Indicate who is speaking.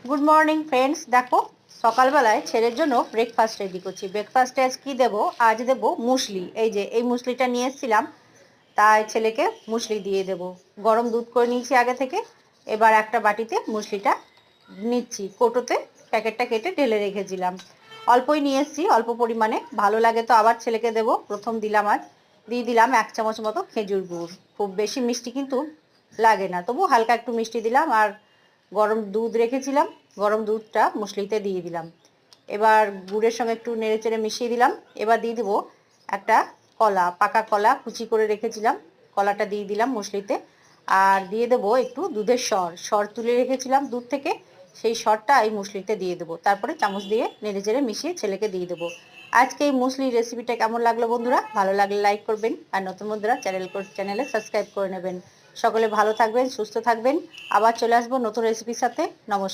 Speaker 1: Good morning friends. দেখো সকালবেলায় ছেলের জন্য ব্রেকফাস্ট রেডি করছি। ব্রেকফাস্টে আজ কি দেবো? আজ দেবো মুসলি। এই যে এই মুসলিটা নিয়ে এসেছিলাম, তাই ছেলেকে মুসলি দিয়ে দেব। গরম দুধ করে নিয়েছি আগে থেকে। এবার একটা বাটিতে মুসলিটা নিচ্ছি, কৌটোতে প্যাকেটটা কেটে ঢেলে রেখেছিলাম। অল্পই নিয়ে এসেছি, অল্প পরিমাণে। ভালো লাগে তো আবার ছেলেকে দেবো। প্রথম দিলাম, আজ দিয়ে দিলাম 1 চামচ মতো খেজুর গুড়। খুব বেশি মিষ্টি কিন্তু লাগে না, তবু হালকা একটু মিষ্টি দিলাম। আর গরম দুধ রেখেছিলাম, গরম দুধটা মুসলিতে দিয়ে দিলাম। এবার গুড়ের সঙ্গে একটু নেড়েচেড়ে মিশিয়ে দিলাম। এবার দিয়ে দেবো একটা কলা, পাকা কলা কুচি করে রেখেছিলাম, কলাটা দিয়ে দিলাম মুসলিতে। আর দিয়ে দেবো একটু দুধের সর তুলে রেখেছিলাম দুধ থেকে, সেই সরটা এই মুসলিতে দিয়ে দেবো। তারপরে চামচ দিয়ে নেড়েচেড়ে মিশিয়ে ছেলেকে দিয়ে দেবো। আজকে এই মুসলির রেসিপিটা কেমন লাগলো বন্ধুরা? ভালো লাগলে লাইক করবেন, আর নতুন বন্ধুরা চ্যানেলে সাবস্ক্রাইব করে নেবেন। সকলে ভালো থাকবেন, সুস্থ থাকবেন। আবার চলে আসবো নতুন রেসিপির সাথে। নমস্কার।